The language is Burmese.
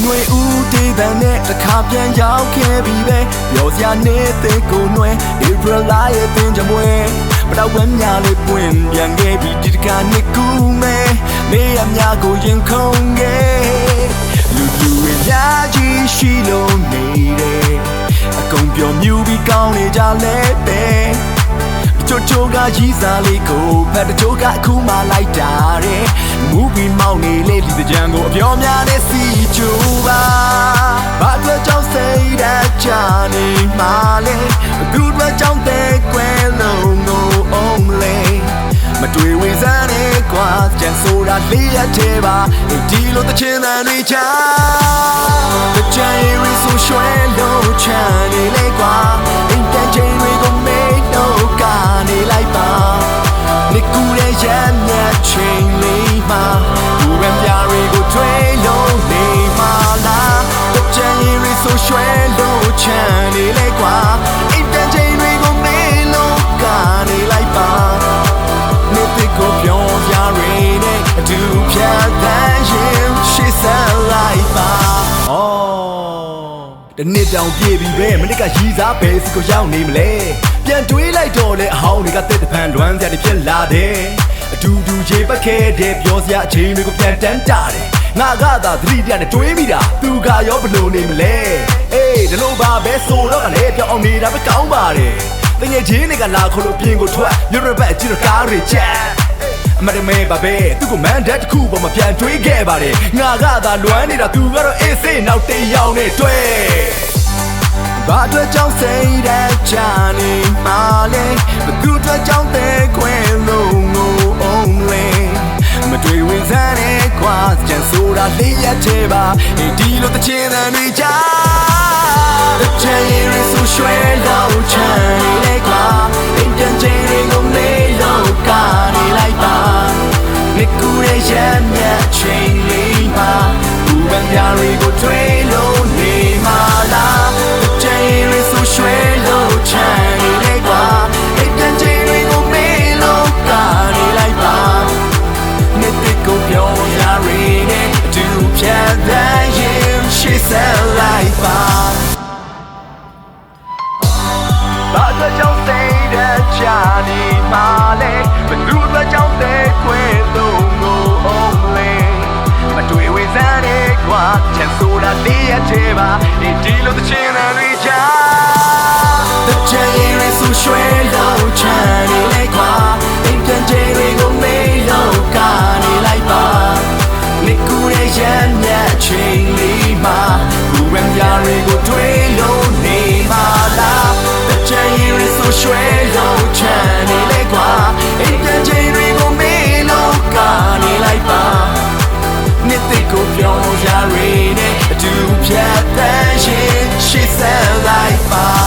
နွေဦးဒေးတန်နဲ့တစ်ခါပြန်ရောက်ခဲ့ပြီပဲပျော်စရာနေတဲ့ကိုနွယ် April လရဲ့ပင်ကြမွေပတောက်ဝမ်းများလေးပွင့်ပြန်ခဲ့ပြီဒီတခါနှစ်ကူမဲမေးရများကိုရင်ခုန်ခဲ့လူဝေများကြီးရှိလို့နေတယ်အကုန်ပြောမြူပြီးကောင်းနေကြလဲပဲချိုကရီးစားလေးကိုဖတ်တချိုကအခုမှလိုက်တာတဲ့မူဗီမောင်းနေလေဒီကြံကိုအပြောများနဲ့စီချိုပါဘာအတွက်ကြောင့်စိတ်ဓာတ်ချနေမှလဲဘသူအတွက်ကြောင့်တဲ့ကွယ်လုံးကိုအောင်လေမတွေ့ဝေစမ်းနေကွာကြံဆိုတာလေးရတဲ့ပါဒီလိုတချင်တဲ့တွေချာတချင်ရီဆိုရွှဲလို့ချမ်းနေလေကွာအင်တန်ချင်းတွေကိုမေးတော့ကနေလိုက်ပါနေကူရဲ့ရမ်းမြတ်ချိန်လေးမှာဘူရံပြရီကိုထွေးလို့နေမှာလားတချင်ရီဆိုရွှဲလို့ချမ်းနေလေကွာအင်တန်ချင်းတွေကိုမေးလို့ကနေလိုက်ပါနေကိုပြောပြရီနဲ့အတူဖြတ်သန်းရင်ရှိစားလိုက်ပါတနစ်တောင်ပြေပြီပဲမနစ်ကရီးစားပဲစီကိုရောက်နေမလဲပြန်တွေးလိုက်တော့လေအဟောင်းတွေကတက်တပံလွမ်းစရာတွေဖြစ်လာတယ်အတူတူခြေပတ်ခဲ့တဲ့ပြောစရာအချိန်တွေကိုပြန်တန်းတာတယ်ငါကသာသတိတရားနဲ့တွေးမိတာသူကရောဘလို့နေမလဲအေးဒီလိုပါပဲဆိုတော့ကလည်းပြောင်းအောင်နေတာပဲကောင်းပါတယ်တကယ်ချင်းတွေကလာခေါ်လို့ပြင်ကိုထွက်မြို့ရဘက်ကြည့်တော့ကားတွေချက်အမတ်မဲပါပဲသူကမန်ဒတ်တစ်ခုပေါ်မှာပြန်တွေးခဲ့ပါတယ်ငါကသာလွမ်းနေတာသူကတော့အေးစေးနောက်တစ်ယောက်နဲ့တွေ့ဘာအတွက်ကြောင့်စိတ်ဓာတ်ချနေမှလဲဘသူအတွက်ကြောင့်တဲ့ခွဲလုံးကိုအောင်လဲမတွေ့ဝင်စားတဲ့ကွာကြံဆိုတာလေးရတဲ့ပါဒီလိုတချင်တဲ့တွေချာတချင်ရီဆိုရွှဲလို့ချမ်းနေလေကွာအင်တန်ချင်းတွေကိုမေးလို့ကနေလိုက်ပါနေကူရဲ့ရမ်းမြတ်ချိန်လေးမှာဘူပန်ပြရီကိုထွေးလို့နေမှာလားရွှဲလို့ချမ်းနေလေကွာအိတ်တန်ချင်းတွေကိုမေးလို့ကနေလိုက်ပါနေတိကိုပြောရရီနဲ့အတူဖြတ်သန်းရင်ရှိဆက်လိုက်ပါဘာအတွက်ကြောင့်စိတ်ဓာတ်ချနေမှလဲဘသူအတွက်ကြောင့်တဲ့ခွဲလို့ငိုအောင်လေမတွေ့ဝေစမ်းနေကွာချမ်းဆိုတာလေးရတဲ့ပါဒီလိုတချင်တွေချာတချင်ရီဆိုရွှဲလို့ချမ်းနေလေကွာအင်တန်ချင်းတွေကိုမေးလို့ကနေလိုက်ပါနေကူရဲ့ရမ်းမြတ်ချိန်လေးမှာဘူရံပြရီကိုတွေးလို့နေမှာလားတချင်ရီဆိုရွှဲလို့ချမ်းနေလေကွာအင်တန်ချင်းတွေကိုမေးလို့ကနေလိုက်ပါနေတိကိုပြောရရီနဲ့အတူဖြတ်သန်းရှင်ရှိဆက်လိုက်ပါ